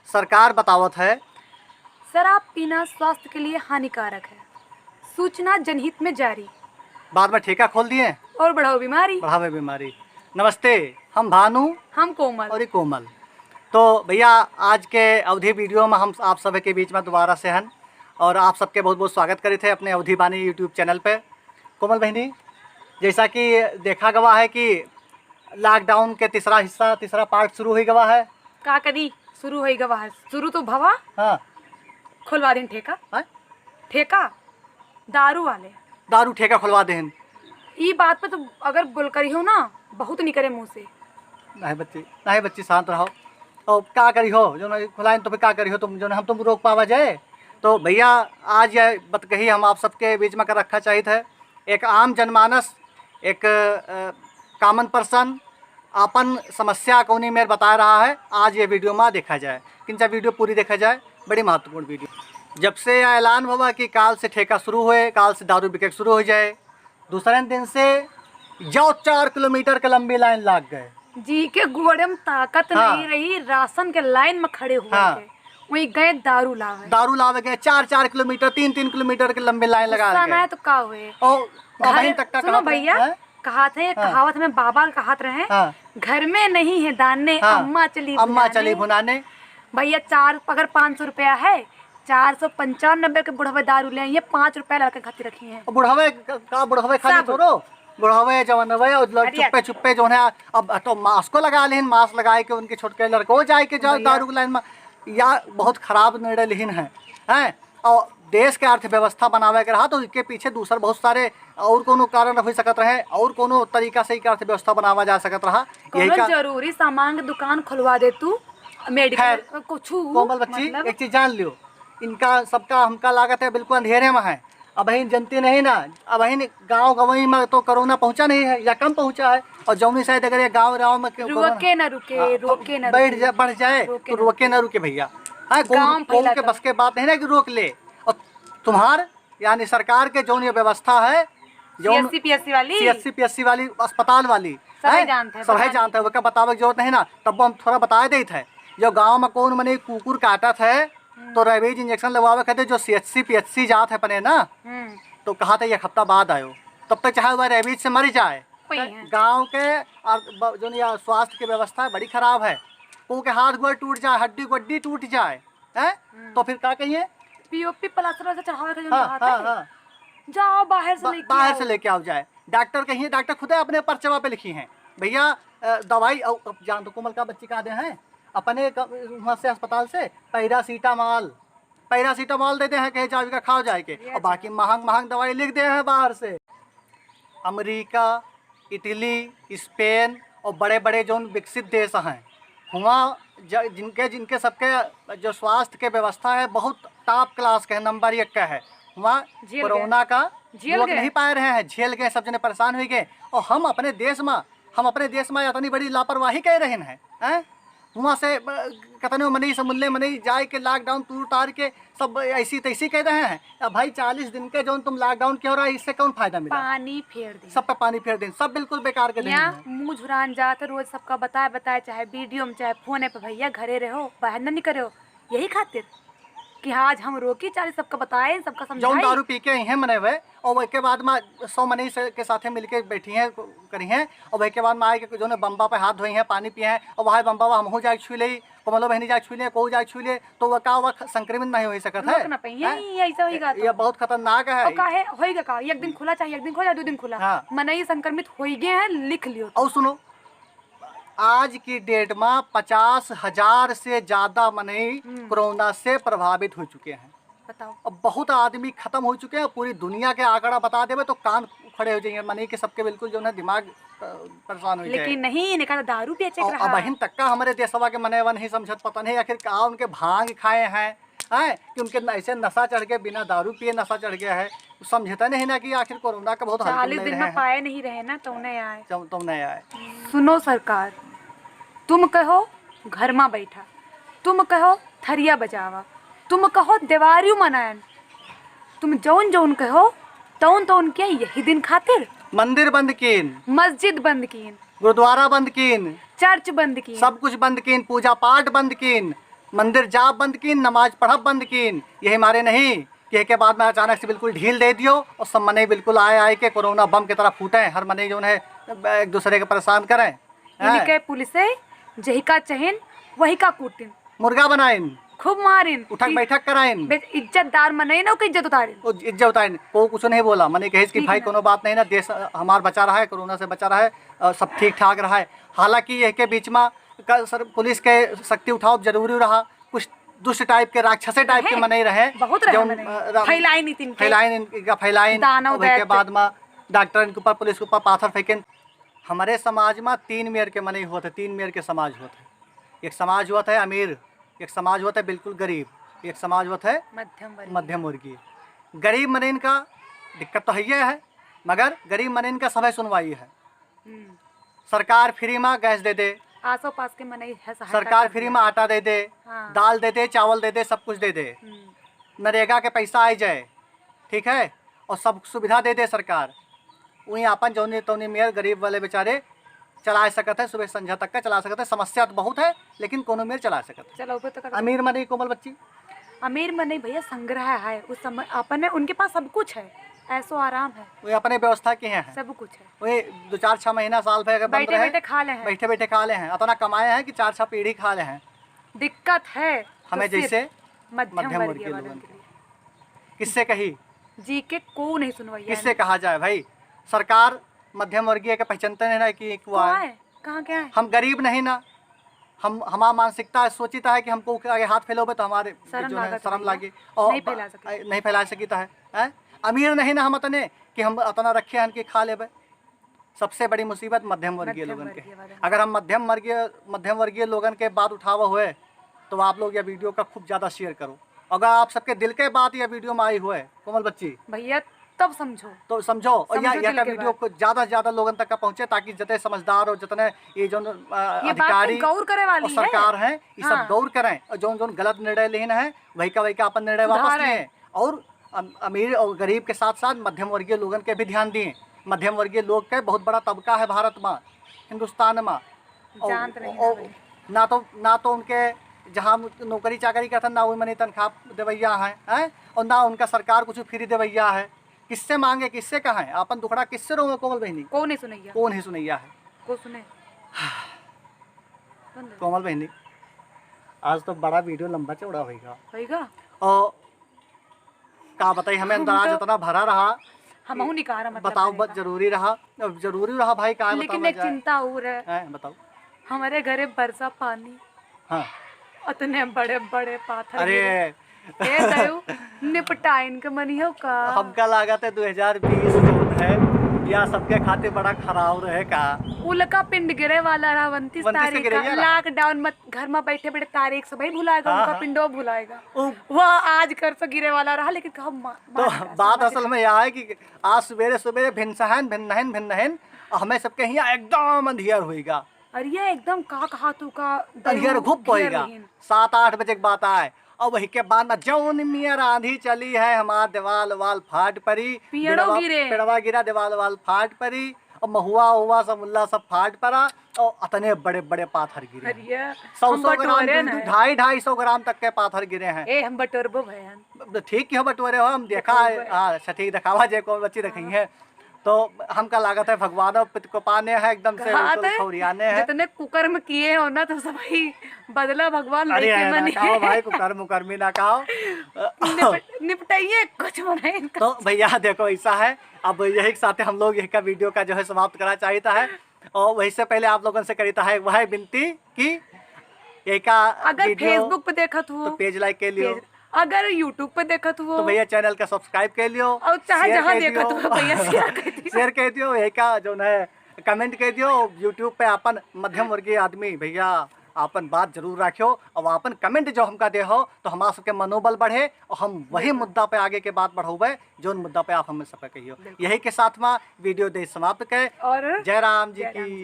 सरकार बतावत है शराब पीना स्वास्थ्य के लिए हानिकारक है। सूचना जनहित में जारी। बाद में ठेका खोल दिए और बढ़ाओ बीमारी। बढ़ावे बीमारी। नमस्ते, हम भानु हम कोमल। और ये कोमल। तो भैया आज के अवधि वीडियो में हम आप सभी के बीच में दोबारा से हैं और आप सबके बहुत बहुत स्वागत करे थे अपने अवधि बानी यूट्यूब चैनल पे। कोमल बहनी, जैसा कि देखा गवा है कि लॉकडाउन के तीसरा पार्ट शुरू हो गवा है। का करी शुरू हो गवा है? शुरू तो भवा। हाँ, खुलवा दिन ठेका। हाँ? ठेका दारू वाले दारू ठेका खुलवा देन। ई बात पे तो अगर बोल करी हो ना बहुत निकले मुंह से। नहीं बच्ची शांत रहो। और क्या करी हो जो नहीं खुलाएं तो फिर क्या करी हो तुम, जो हम तुम रोक पावा जाए। तो भैया आज यह बात कही हम आप सबके बीच में कर रखा चाहिए था। एक आम जनमानस, एक कॉमन पर्सन अपन समस्या कौनी में बता रहा है। आज ये वीडियो में देखा जाए, किंचा वीडियो पूरी देखा जाए, बड़ी महत्वपूर्ण वीडियो। जब से यह ऐलान हुआ कि काल से ठेका शुरू हुए, काल से दारू बिके शुरू हो जाए, दूसरे दिन से जो 4 किलोमीटर के लंबी लाइन लग गए। जी के घोड़े में ताकत हाँ। नहीं रही, राशन के लाइन में खड़े हुए हाँ। थे, वहीं गए दारू लावे गए 4 किलोमीटर 3 किलोमीटर के लंबे लाइन लगा है तो का हुए। और वहीं तक का सुनो भैया, है? कहावत है, कहावत में बाबा कहावत रहे, हाँ। घर में नहीं है दाने, हाँ। अम्मा चली भुनाने। भैया अगर 500 रुपया है, 495 के बुढ़वे दारू ले आइए, 5 रुपया लड़के खाती रखी है। बुढ़ावे खाली थोड़ो, बुढ़ावे जवानवे और चुप्पे जो है अब तो मास्को लगा लेन, मास्क लगाए के उनके छोटके लड़को जाए के जाओ दारू की लाइन में। या बहुत खराब निर्णय लिहिन है, हैं? और देश के अर्थव्यवस्था बनावे के रहा तो इसके पीछे दूसरा बहुत सारे और कोनो कारण हो सकत रहे, और कोनो तरीका से ही अर्थव्यवस्था बनावा जा सकत रहा। यही का जरूरी सामान की दुकान खुलवा दे तू, मेडिकल कुछ। कोमल बच्ची एक चीज जान लियो, इनका सबका हमका लागत है बिल्कुल अंधेरे में है। अब ही जनती नहीं ना, अब ही गाँव गवई में तो कोरोना पहुंचा नहीं है या कम पहुंचा है। और जौनी शायद अगर ये गाँव में रोके न रुके बढ़ जाए तो रोके न रुके भैया। हाँ, कौन के बस के बात नहीं ना कि रोक ले। और तुम्हार यानी सरकार के जो ये व्यवस्था है, जो CSC वाली अस्पताल वाली सभी जानते हैं, वो क्या बतावे की जरूरत नहीं ना। तब हम थोड़ा बता देते है, जो गाँव में कौन मने कुकुर काटत है तो रेबीज इंजेक्शन लगवावे कहते जो CHC PHC जात है पने ना, तो कहा था एक हफ्ता बाद आयो, तब तक चाहे वह रेबीज से मर जाए। गांव के जो या स्वास्थ्य की व्यवस्था है बड़ी खराब है। को के हाथ गोड़ टूट जाए, हड्डी गड्डी टूट जाए, हैं? तो फिर क्या कहिए, POP प्लास्टर से चढ़ावे के जो बात है, जाओ बाहर से लेके आओ जाए। डॉक्टर कहिए, डॉक्टर खुद अपने पर्चवा पे लिखी हैं भैया दवाई। जान तो कोमल का बच्ची का दे हैं अपने वहाँ से अस्पताल से पैरासीटामॉल देते हैं, कहे जाओ का खाओ जाए के, और बाकी महंग दवाई लिख दे हैं बाहर से। अमेरिका, इटली, स्पेन और बड़े बड़े जो विकसित देश हैं, वहाँ जिनके सबके जो स्वास्थ्य के व्यवस्था है बहुत टॉप क्लास के है, नंबर 1 का है। वहाँ कोरोना का लोग नहीं पाए रहे हैं, झेल गए, सब जने परेशान हो गए। और हम अपने देश में इतनी बड़ी लापरवाही कह रहे हैं। वहाँ से कतने मनी जाए के लॉकडाउन तूर तार के सब ऐसी तैसी कह रहे हैं। अब भाई 40 दिन के जो तुम लॉकडाउन क्या हो रहा है, इससे कौन फायदा मिला? पानी फेर दे, सब पे पानी फेर दे, सब बिल्कुल बेकार के मुँह झुरान जाते रोज सबका बताए चाहे वीडियो में चाहे फोन पे, भैया घरे रहो, बाहर न निकले हो, यही खातिर कि आज हम रोकी 40 सबका बताए, सबका समझाए। दारू पी के हैं मने हुए और उसके बाद में 100 मनी के साथे मिलके बैठी हैं करी हैं, और उसके बाद में आए के जो ने बम्बा पे हाथ धोई हैं, पानी पिए हैं, और वहाँ बम्बा हम हो जाए छू ले, कोमलो बहनी जाए छू ले, को जाए छू ले, तो वह का वह संक्रमित नहीं हो सकता है। ये बहुत खतरनाक है। एक दिन खुला चाहिए, एक दिन खुला, 2 दिन खुला, मनई संक्रमित हो गए हैं, लिख लियो। और सुनो, आज की डेट में 50,000 से ज्यादा मनई कोरोना से प्रभावित हो चुके हैं। बताओ, अब बहुत आदमी खत्म हो चुके हैं। पूरी दुनिया के आंकड़ा बता देवे तो कान खड़े हो जाएंगे, मनी के सबके बिल्कुल जो है दिमाग परेशान हो जाए। लेकिन नहीं निकल दारू बेचे रहा। अब बहन तक का हमारे देशवा के मनेवा नहीं समझत, पता नहीं आखिर का उनके भांग खाए हैं कि उनके ऐसे नशा चढ़ गया, बिना दारू पिए नशा चढ़ गया है। समझता नहीं ना कि आखिर कोरोना का बहुत 40 दिन में पाए नहीं रहे ना, तुम नहीं आए। सुनो सरकार, तुम कहो घर में बैठा, तुम कहो थरिया बजावा, तुम कहो देवारियों मनायन, तुम जौन कहो तौन के यही दिन खातिर मंदिर बंद कीन, मस्जिद बंद कीन, गुरुद्वारा बंद कीन, चर्च बंद कीन, सब कुछ बंद कीन, पूजा पाठ बंद कीन, मंदिर जा बंद कीन, नमाज पढ़ब बंद कीन, यही हमारे नहीं कि के बाद में अचानक से बिल्कुल ढील दे दियो और सब मने बिल्कुल आए के कोरोना बम की तरह फूटे, हर मने जो है एक दूसरे के परेशान करें, इनके पुलिसे जही का चहन वही का कूटिन, मुर्गा बनाइन, खूब मारिन, उठक बैठक कराइन, इज्जतदार मनाई ना इज्जत उतारिन, इज्जत उतारिन, को कुछ नहीं बोला, मैंने कहे कि भाई कोनो बात नहीं ना, देश हमार बचा रहा है, कोरोना से बचा रहा है, सब ठीक ठाक रहा है। हालांकि यह के बीच में पुलिस के शक्ति उठाओ जरूरी रहा, कुछ दुष्ट टाइप के राक्षसे टाइप के मने रहे, बहुत फैलाइन के बाद में डॉक्टर के ऊपर पुलिस के ऊपर पाथर फेंकें। हमारे समाज में 3 मेयर के मने हुआ थे, 3 मेयर के समाज हुआ थे। एक समाज हुआ था अमीर, एक समाज हुआ था बिल्कुल गरीब, एक समाज हुआ था मध्यम वर्गीय। गरीब मने इनका दिक्कत तो है, मगर गरीब मने इनका समय सुनवाई है। सरकार फ्री में गैस दे दे, आसो पास के मने सरकार फ्री में आटा दे दे, दाल दे दे, चावल दे दे, सब कुछ दे दे, नरेगा के पैसा आ जाए, ठीक है, और सब सुविधा दे दे सरकार। वहीं अपन जौने तौने मेयर गरीब वाले बेचारे चला सकते हैं, सुबह संध्या तक का चला सकते हैं। समस्या तो बहुत है लेकिन कोनो मेयर चला सकते हैं। चलो तो अमीर मने कोमल बच्ची, अमीर मने भैया संग्रह है, उस समय अपन उनके पास सब कुछ है, ऐसो आराम है, वो अपने व्यवस्था के हैं, सब कुछ है। वही 2-4-6 महीना साल भर बैठे बैठे खा ले हैं, बैठे बैठे खा ले हैं, इतना कमाए हैं कि 4-6 पीढ़ी खा ले हैं। दिक्कत है हमें तो जैसे मध्यम वर्गीय लोगों के लिए। किससे कही जी के को नहीं सुनवाई, किससे कहा जाए भाई। सरकार मध्यम वर्गीय के पहचानते नहीं ना कि कहाँ क्या है। हम गरीब नहीं ना, हम हमारा मानसिकता सोचता है कि हमको आगे हाथ फैलोगे तो हमारे शर्म लागे और नहीं फैला सकता है। अमीर नहीं ना हम इतने कि हम इतना रखे हैं कि खा लेबे। सबसे बड़ी मुसीबत मध्यम वर्गीय लोगन के। अगर हम मध्यम वर्गीय लोगन के बात उठावा हुए तो आप लोग यह वीडियो का खूब ज़्यादा शेयर करो। अगर आप सबके दिल के बात यह वीडियो में आई हुए कोमल बच्ची भैया तब समझो और यह वीडियो को ज़्यादा से ज़्यादा लोगन तक का पहुँचे, ताकि जितने समझदार और जितने ये जो अधिकारी गौर करे वाली और सरकार है ये सब गौर करें और जो गलत निर्णय लेना है वही का अपन निर्णय वापस लें। और अमीर और गरीब के साथ साथ मध्यम वर्गीय लोगन के भी ध्यान दिए। मध्यम वर्गीय लोग के बहुत बड़ा तबका है भारत में, हिंदुस्तान में। ना तो उनके जहाँ नौकरी चाकरी का था ना वही मनी तनख्वाह देवैया है और ना उनका सरकार कुछ फ्री देवैया है। किससे मांगे, किससे कहा है, अपन दुखड़ा किससे रोगे कोमल बहनी? कौन ही सुनैया है, को सुने कोमल बहनी। आज तो बड़ा वीडियो लंबा चौड़ा होगा और का बताई हमें अंदर इतना भरा रहा हम मतलब बताओ जरूरी रहा भाई का। लेकिन एक चिंता और है, बताओ। हमारे घरे बरसा पानी, हाँ उतने बड़े बड़े पाथर, अरे निपटाइन के मनी हो का हमका लागत है 2020 है या सबके खाते बड़ा खराब रहे का। उलका पिंड गिरे वाला रहा 29 तारीख का। लॉकडाउन में घर में बैठे बैठे तारीख से भाई भुलाएगा, उनका पिंडो भुलाएगा। वह आज कर से गिरे वाला रहा, लेकिन तो बात असल में यह है कि आज सवेरे सवेरे भिन्न हमें सबके यहाँ एकदम अंधियर होएगा। अरे एकदम का कहा तू का अंधियर घुप होएगा। 7-8 बजे की बात आए और वही के बाद में जौन मियर आंधी चली है हमारा देवाल वाल फाट पड़ी, पेड़वा गिरा, देवाल वाल फाट पड़ी और महुआ सब मुल्ला सब फाट पड़ा और इतने बड़े बड़े पाथर गिरे। 100 ग्राम 250-250 ग्राम तक के पाथर गिरे हैं। हम बटोरबो भैया ठीक है बटोरे हो, हम देखा है। अच्छा ठीक दिखावा जे को बच्ची रखी है तो हमका लागत है भगवान को पाने है एकदम से खौरियाने है। जितने कुकर्म किए हो ना तो सब ही बदला भगवान अरे ना कहो भाई कुकर्मी ना कहो निपटाइए कुछ बनाए। तो भैया देखो ऐसा है, अब यही साथ हम लोग यही का वीडियो का जो है समाप्त करना चाहता है और वही से पहले आप लोगों से करता है वह विनती कि यही का अगर फेसबुक पे देखा तो पेज लाइक के लिए, अगर यूट्यूब पे देखा तो भैया चैनल का सब्सक्राइब कर लियो और चाहे जहाँ देखा तो भैया शेयर कर दियो, यही का जो है कमेंट कर दियो। यूट्यूब पे अपन मध्यम वर्गीय आदमी भैया अपन बात जरूर रखियो और अपन कमेंट जो हमका दे हो तो हमारा सबके मनोबल बढ़े और हम वही मुद्दा पे आगे के बात बढ़ावे जो मुद्दा पे आप हमें सबका कहियो। यही के साथ में वीडियो दे समाप्त करे और जय राम जी की।